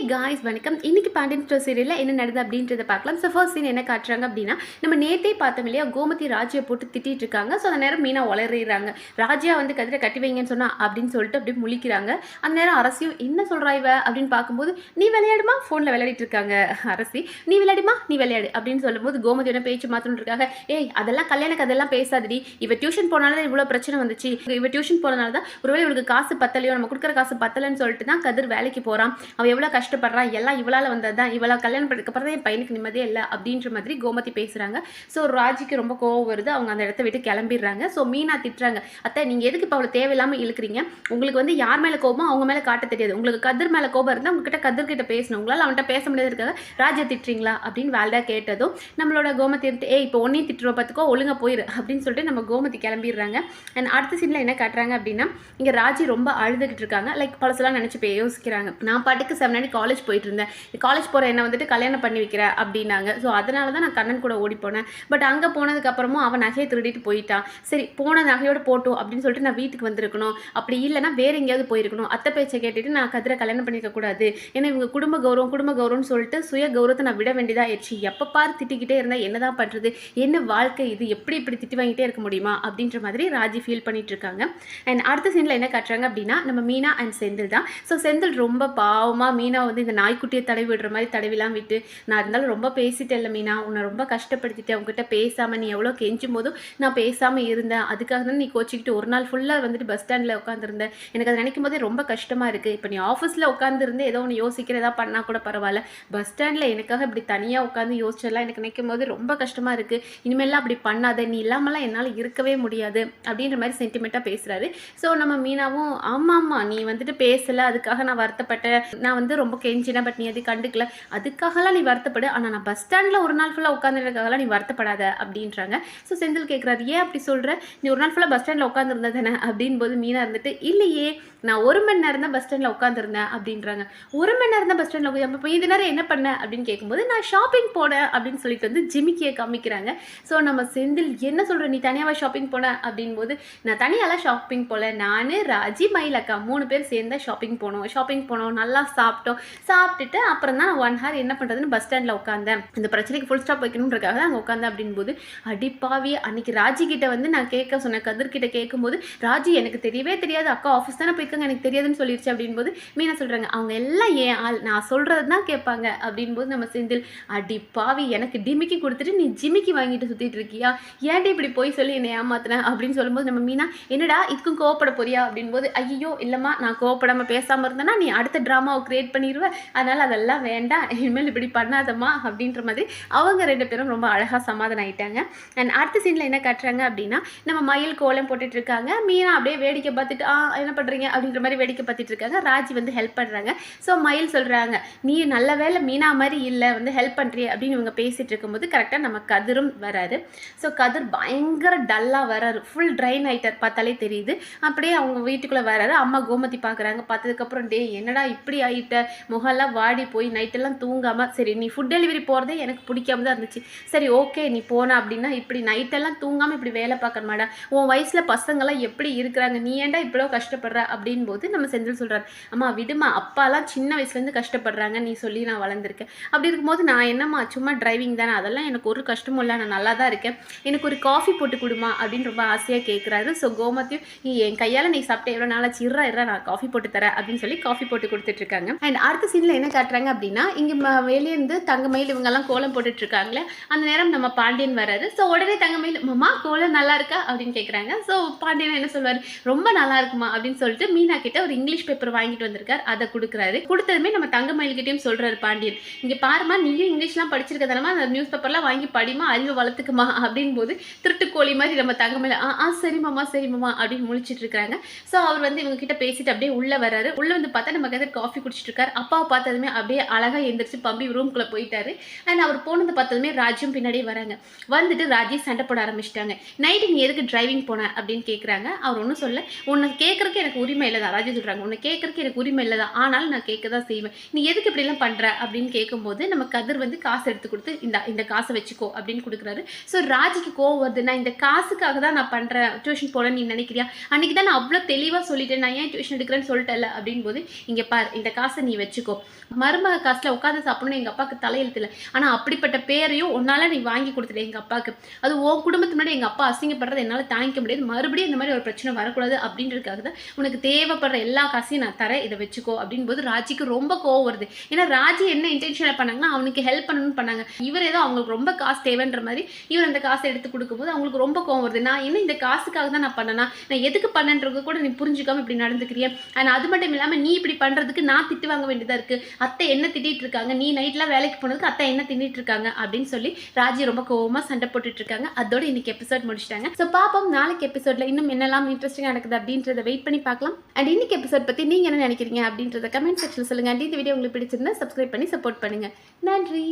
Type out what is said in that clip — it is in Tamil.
காய்ஸ் வணக்கம். இன்னைக்கு பாண்டியன் ஸ்டோர் சீரியலில் என்ன நடக்குது அப்படின்றத பார்க்கலாம். ஸோ ஃபர்ஸ்ட் சீன் என்ன காட்டுறாங்க அப்படின்னா, நம்ம நேத்தே பார்த்தோம் இல்லையா, கோமதி ராஜியை போட்டு திட்டிட்டு இருக்காங்க. ஸோ அந்த நேரம் மீனா உளறிடுறாங்க. ராஜியா வந்து கதிரை கட்டி வைங்கன்னு சொன்னா அப்படின்னு சொல்லிட்டு அப்படியே முழிக்கிறாங்க. அந்த நேரம் அரசியும் என்ன சொல்கிறா இவ அப்படின்னு பார்க்கும்போது, நீ விளையாடுமா, ஃபோனில் விளையாடிட்டு இருக்காங்க அரசி. நீ விளையாடுமா, நீ விளையாடு அப்படின்னு சொல்லும்போது கோமதியோட பேச்சு மாற்றணும் இருக்காங்க. ஏய் அதெல்லாம் கல்யாணக்கு அதெல்லாம் பேசாதடி, இவ டியூஷன் போனால இவ்வளோ பிரச்சனை வந்துச்சு, இவ டியூஷன் போனனால தான் ஒருவேளை இவளுக்கு காசு பத்தலையோ, நம்ம கொடுக்குற காசு பத்தலைன்னு சொல்லிட்டு தான் கதிர் வேலைக்கு போகிறான். அவள் எவ்வளோ கஷ்டப்படுறா, எல்லாம் இவளால் வந்தது தான், இவளை கல்யாணம் பண்ணதுக்கப்புறம் தான் என் பையனுக்கு நிம்மதியே இல்லை அப்படின்ற மாதிரி கோமதி பேசுகிறாங்க. ஸோ ராஜிக்கு ரொம்ப கோவம் வருது. அவங்க அந்த இடத்த விட்டு கிளம்பிடுறாங்க. ஸோ மீனா திட்டுறாங்க, அத்தை நீங்கள் எதுக்கு இப்போ அவளை தேவையில்லாமல் இழுக்கிறீங்க, உங்களுக்கு வந்து யார் மேலே கோபம் அவங்க மேலே காட்ட தெரியாது, உங்களுக்கு கதிர் மேலே கோபம் இருந்தால் உங்ககிட்ட கதிர்கிட்ட பேசணும், உங்களால் அவன்கிட்ட பேச முடியாது இருக்காங்க, ராஜா திட்டுறீங்களா அப்படின்னு வேல்டா கேட்டதும் நம்மளோட கோமதி இருந்துட்டு, இப்போ ஒன்றையும் திட்டுருவ பார்த்துக்கோ, ஒழுங்காக போயிரு அப்படின்னு சொல்லிட்டு நம்ம கோமதி கிளம்பிடுறாங்க. அண்ட் அடுத்த சீனில் என்ன காட்டுறாங்க அப்படின்னா, இங்கே ராஜி ரொம்ப அழுதுகிட்டு இருக்காங்க. லைக் பழசெல்லாம் நினச்சி போய் யோசிக்கிறாங்க. நான் பாட்டுக்கு 7 காலேஜ் போயிட்டு இருந்தேன், காலேஜ் போகிற என்ன வந்துட்டு கல்யாணம் பண்ணி வைக்கிறேன் அப்படின்னாங்க. ஸோ அதனால தான் நான் கண்ணன் கூட ஓடி போனேன். பட் அங்கே போனதுக்கப்புறமும் அவன் நகையை திருடிட்டு போயிட்டான். சரி போன நகையோடு போட்டோம் அப்படின்னு சொல்லிட்டு நான் வீட்டுக்கு வந்திருக்கணும், அப்படி இல்லைனா வேறு எங்கேயாவது போயிருக்கணும். அத்தை பேச்சை கேட்டுட்டு நான் கதிரை கல்யாணம் பண்ணிக்க கூடாது, ஏன்னா இவங்க குடும்ப கௌரவம்னு சொல்லிட்டு சுய கௌரவத்தை நான் விட வேண்டியதாக ஆயிடுச்சு. எப்போ பாரு திட்டிக்கிட்டே இருந்தால் என்ன தான் பண்ணுறது, என்ன வாழ்க்கை இது, எப்படி இப்படி திட்டி வாங்கிட்டே இருக்க முடியுமா அப்படின்ற மாதிரி ராஜி ஃபீல் பண்ணிட்டு இருக்காங்க. அண்ட் அடுத்த சீனில் என்ன காட்டுறாங்க அப்படின்னா, நம்ம மீனா அண்ட் செந்தில் தான். ஸோ செந்தில் ரொம்ப பாவமாக மீனா வந்து இந்த நாய்க்குட்டியை தடவி விடுற மாதிரி தடவிலாம் விட்டு, நான் இருந்தாலும் ரொம்ப பேசிட்டேன் இல்லை மீனா, உன்னை ரொம்ப கஷ்டப்படுத்திட்டேன், உங்ககிட்ட பேசாமல் நீ எவ்வளோ கெஞ்சும் போதும் நான் பேசாமல் இருந்தேன், அதுக்காக தான் நீ கோச்சிக்கிட்டு ஒரு நாள் ஃபுல்லாக வந்துட்டு பஸ் ஸ்டாண்டில் உட்காந்துருந்தேன், எனக்கு அதை நினைக்கும் போதே ரொம்ப கஷ்டமாக இருக்குது. இப்போ நீ ஆஃபீஸில் உட்காந்துருந்து ஏதோ ஒன்று யோசிக்கிறதா பண்ணால் கூட பரவாயில்ல, பஸ் ஸ்டாண்டில் எனக்காக இப்படி தனியாக உட்காந்து யோசிச்செல்லாம் எனக்கு நினைக்கும் போது ரொம்ப கஷ்டமாக இருக்குது, இனிமேலாம் அப்படி பண்ணாத, நீ இல்லாமலாம் என்னால் இருக்கவே முடியாது அப்படின்ற மாதிரி சென்டிமெண்ட்டாக பேசுகிறாரு. ஸோ நம்ம மீனாவும் ஆமாம் நீ வந்துட்டு பேசலை, அதுக்காக நான் வருத்தப்பட்டேன், நான் வந்து ரொம்ப கெஞ்சினேன், பட் நீ அதை கண்டுக்கல, அதுக்காகலாம் நீ வருத்தப்படு, ஆனால் நான் பஸ் ஸ்டாண்டில் ஒரு நாள் ஃபுல்லாக உட்காந்துருக்காகலாம் நீ வருத்தப்படாத அப்படின்றாங்க. ஸோ செந்தில் கேட்குறாரு, ஏன் அப்படி சொல்கிற, நீ ஒரு நாள் ஃபுல்லாக பஸ் ஸ்டாண்டில் உட்காந்துருந்தா தானே அப்படின் போது மீனா இருந்துட்டு, இல்லையே நான் 1 மணி நேரம் தான் பஸ் ஸ்டாண்டில் உட்காந்துருந்தேன் அப்படின்றாங்க. 1 மணி நேரம் தான் பஸ் ஸ்டாண்டில் உட்காந்து, அப்போ இது நேரம் என்ன பண்ண அப்படின்னு கேட்கும்போது, நான் ஷாப்பிங் போனேன் அப்படின்னு சொல்லிட்டு வந்து ஜிமிக்கியை காமிக்கிறாங்க. ஸோ நம்ம செந்தில் என்ன சொல்கிற, நீ தனியாக ஷாப்பிங் போன அப்படின் போது, நான் தனியாலாம் ஷாப்பிங் போகல, நான் ராஜி மயிலக்கா 3 பேர் சேர்ந்து ஷாப்பிங் போனோம், நல்லா சாப்பிட்டுட்டு அப்புறம் தான் நான் 1 ஹவர் என்ன பண்ணுறதுன்னு பஸ் ஸ்டாண்டில் உட்காந்தேன், இந்த பிரச்சனைக்கு ஃபுல் ஸ்டாப் வைக்கணுன்றக்காக தான் அங்கே உட்காந்தேன் அப்படின்போது, அடிப்பாவி அன்றைக்கி ராஜி கிட்ட வந்து நான் கேட்க சொன்னேன், கதிர்கிட்ட கேட்கும்போது ராஜி எனக்கு தெரியவே தெரியாது, அக்கா ஆஃபீஸ் தானே போயிருக்காங்க, எனக்கு தெரியாதுன்னு சொல்லிடுச்சு அப்படின்போது மீனா சொல்கிறாங்க, அவங்க எல்லாம் ஏன் ஆள், நான் சொல்கிறது தான் கேட்பாங்க அப்படின்போது நம்ம செந்தில், அடிப்பாவி எனக்கு டிமிக்கி கொடுத்துட்டு நீ ஜிமிக்கி வாங்கிட்டு சுற்றிட்டு இருக்கியா, ஏன்டி இப்படி போய் சொல்லி என்னை ஏமாத்தினேன் அப்படின்னு சொல்லும்போது நம்ம மீனா, என்னடா இதுக்கும் கோவப்பட போறியா அப்படின்போது, ஐயோ இல்லைம்மா நான் கோவப்படாமல் பேசாமல் இருந்தேன்னா நீ அடுத்த ட்ராமாவை கிரியேட் பண்ணிடுவேன், அதனால் அதெல்லாம் வேண்டாம், இனிமேல் இப்படி பண்ணாதம்மா அப்படின்ற மாதிரி அவங்க 2 பேரும் ரொம்ப அழகாக சமாதானம் ஆகிட்டாங்க. அண்ட் அடுத்த சீனில் என்ன காட்டுறாங்க அப்படின்னா, நம்ம மயில் கோலம் போட்டுட்டு இருக்காங்க, மீனா அப்படியே வேடிக்கை பார்த்துட்டு என்ன பண்ணுறீங்க அப்படின்ற மாதிரி வேடிக்கை பார்த்துட்டு இருக்காங்க. ராஜி வந்து ஹெல்ப் பண்ணுறாங்க. ஸோ மயில் சொல்கிறாங்க, நீ நல்ல வேலை மீனா மாதிரி இல்லை வந்து ஹெல்ப் பண்ணுறிய அப்படின்னு இவங்க பேசிகிட்டு இருக்கும்போது கரெக்டாக நம்ம கதிரும் வராரு. ஸோ கதிர் பயங்கர டல்லாக வராரு, ஃபுல் ட்ரைன் ஆகிட்டார், பார்த்தாலே தெரியுது. அப்படியே அவங்க வீட்டுக்குள்ளே வராரு. அம்மா கோமதி பார்க்குறாங்க. பார்த்ததுக்கப்புறம், டே என்னடா இப்படி ஆகிட்ட, முகெல்லாம் வாடி போய் நைட்டெல்லாம் தூங்காமல், சரி நீ ஃபுட் டெலிவரி போகிறதே எனக்கு பிடிக்காம தான் இருந்துச்சு, சரி ஓகே நீ போன அப்படின்னா இப்படி நைட்டெல்லாம் தூங்காமல் இப்படி வேலை பார்க்கணுமாடா, உன் வயசில் பசங்களாம் எப்படி இருக்கிறாங்க, நீ ஏன்டா இவ்வளோ கஷ்டப்படுற அப்படின் போது நம்ம செந்தில் சொல்கிறார், அம்மா விடுமா, அப்பாலாம் சின்ன வயசுலேருந்து கஷ்டப்படுறாங்க, நீ சொல்லி நான் வளர்ந்துருக்கேன், அப்படி இருக்கும்போது நான் என்னம்மா சும்மா டிரைவிங் தானே, அதெல்லாம் எனக்கு ஒரு கஷ்டமும் இல்லை, நான் நல்லா தான் இருக்கேன், எனக்கு ஒரு காஃபி போட்டு கொடுமா அப்படின்னு ரொம்ப ஆசையாக கேட்குறாரு. ஸோ கோமதியும், நீ என் கையால் நீ சாப்பிட்ட எவ்வளோ நாளாச்சு, இறா நான் காஃபி போட்டு தரேன் அப்படின்னு சொல்லி காஃபி போட்டு கொடுத்துட்ருக்காங்க. அண்ட் அடுத்த சீனில் என்ன காட்டுறாங்க அப்படின்னா, இங்கே வெளியேருந்து தங்கமயில் இவங்கெல்லாம் கோலம் போட்டுட்ருக்காங்களே, அந்த நேரம் நம்ம பாண்டியன் வராரு. ஸோ உடனே தங்கமயில், மாமா கோலம் நல்லா இருக்கா அப்படின்னு கேட்குறாங்க. ஸோ பாண்டியன் என்ன சொல்வார், ரொம்ப நல்லா இருக்குமா அப்படின்னு சொல்லிட்டு மீனா கிட்ட ஒரு இங்கிலீஷ் பேப்பர் வாங்கிட்டு வந்திருக்கார், அதை கொடுக்குறாரு. கொடுத்ததுமே நம்ம தங்கமயில்கிட்டையும் சொல்கிறாரு பாண்டியன், இங்கே பாருமா நீயும் இங்கிலீஷ்லாம் படிச்சிருக்கதானமா, அந்த நியூஸ் பேப்பர்லாம் வாங்கி படிமா, அறிவு வளர்த்துக்குமா அப்படின் போது திருட்டுக்கோழி மாதிரி நம்ம தங்கமயில் சரிமாமா அப்படின்னு முழிச்சிட்டு இருக்காங்க. ஸோ அவர் வந்து இவங்க கிட்ட பேசிட்டு அப்படியே உள்ளே வராரு. உள்ளே வந்து பார்த்தா நம்ம கதிர் காஃபி குடிச்சிட்டு இருக்காரு. அப்பாவை பார்த்ததுமே அப்படியே அழகாக எந்திரிச்சு பம்பி ரூம்குள்ளே போயிட்டாரு. அண்ட் அவர் போனது பார்த்ததுமே ராஜும் பின்னாடியே வராங்க. வந்துட்டு ராஜி சண்டை போட ஆரம்பிச்சிட்டாங்க. நைட்டு நீ எதுக்கு டிரைவிங் போன அப்படின்னு கேட்குறாங்க. அவர் ஒன்றும் சொல்ல, உன்னை கேட்குறக்கு எனக்கு உரிமை இல்லை தான், ராஜி சொல்கிறாங்க, உன்னை கேட்குறக்கு எனக்கு உரிமை இல்லை தான், ஆனாலும் நான் கேட்க தான் செய்வேன், நீ எதுக்கு இப்படிலாம் பண்ணுற அப்படின்னு கேட்கும்போது நம்ம கதிர் வந்து காசு எடுத்து கொடுத்து இந்த காசை வச்சுக்கோ அப்படின்னு கொடுக்குறாரு. ஸோ ராஜிக்கு கோவம் வருது, நான் இந்த காசுக்காக தான் நான் பண்ணுறேன், டியூஷன் போகிறேன்னு நீ நினைக்கிறியா, அன்றைக்கி தான் நான் அவ்வளோ தெளிவாக சொல்லிட்டேன், நான் ஏன் டியூஷன் எடுக்கிறேன்னு சொல்லிட்டேன்ல அப்படின் போது, இங்கே பார் இந்த காசை நீ வச்சுக்கோ. மருமக காசுல உட்காந்து சாப்பிடணும் எங்க அப்பாவுக்கு தலையெழுத்து இல்லை. ஆனா அப்படிப்பட்ட பேரையும் உன்னால நீ வாங்கி கொடுத்துட்ட எங்க அப்பாவுக்கு. அது உன் குடும்பத்து முன்னாடி எங்க அப்பா அசிங்கப்படுறதை என்னால தாங்கிக்க முடியாது. மறுபடியும் இந்த மாதிரி ஒரு பிரச்சனை வரக்கூடாது அப்படின்றதுக்காக தான் உனக்கு தேவைப்படுற எல்லா காசையும் நான் தரேன், இதை வச்சுக்கோ அப்படின் போது ராஜிக்கு ரொம்ப கோவம் வருது. ஏன்னா ராஜி என்ன இன்டென்ஷன்ல பண்ணாங்கன்னா அவனுக்கு ஹெல்ப் பண்ணணும்னு பண்ணாங்க. இவர் ஏதோ அவங்களுக்கு ரொம்ப காசு தேவைன்ற மாதிரி இவர் அந்த காசை எடுத்து கொடுக்கும்போது அவங்களுக்கு ரொம்ப கோவம் வருது. நான் என்ன இந்த காசுக்காக தான் நான் பண்ணனா, நான் எதுக்கு பண்ணன்றது கூட நீ புரிஞ்சுக்காம இப்படி நடந்துக்கிறியா? அண்ட் அது மட்டும் இல்லாமல் நீ இப்படி பண்றதுக்கு நான் திட்டு வாங்க வேண்டியதா இருக்கு. அத்தை என்ன திட்டிட்டு இருக்காங்க, நீ நைட்லாம் வேலைக்கு போனதுக்கு அத்தை என்ன திட்டிட்டு இருக்காங்க அப்படின்னு சொல்லி ராஜி ரொம்ப கோவமா சண்டை போட்டுட்டு இருக்காங்க. அதோட இன்னைக்கு எபிசோட் முடிச்சிட்டாங்க. ஸோ பாப்போம் நாளைக்கு எபிசோட்ல இன்னும் என்னெல்லாம் இன்ட்ரெஸ்டிங்காக நடக்குது அப்படின்றத வெயிட் பண்ணி பார்க்கலாம். அண்ட் இன்னைக்கு எபிசோட் பத்தி நீங்க என்ன நினைக்கிறீங்க அப்படின்றத கமெண்ட் செக்ஷன்ல சொல்லுங்க. அண்ட் இந்த வீடியோ உங்களுக்கு பிடிச்சிருந்தா சப்ஸ்கிரைப் பண்ணி சப்போர்ட் பண்ணுங்க. நன்றி.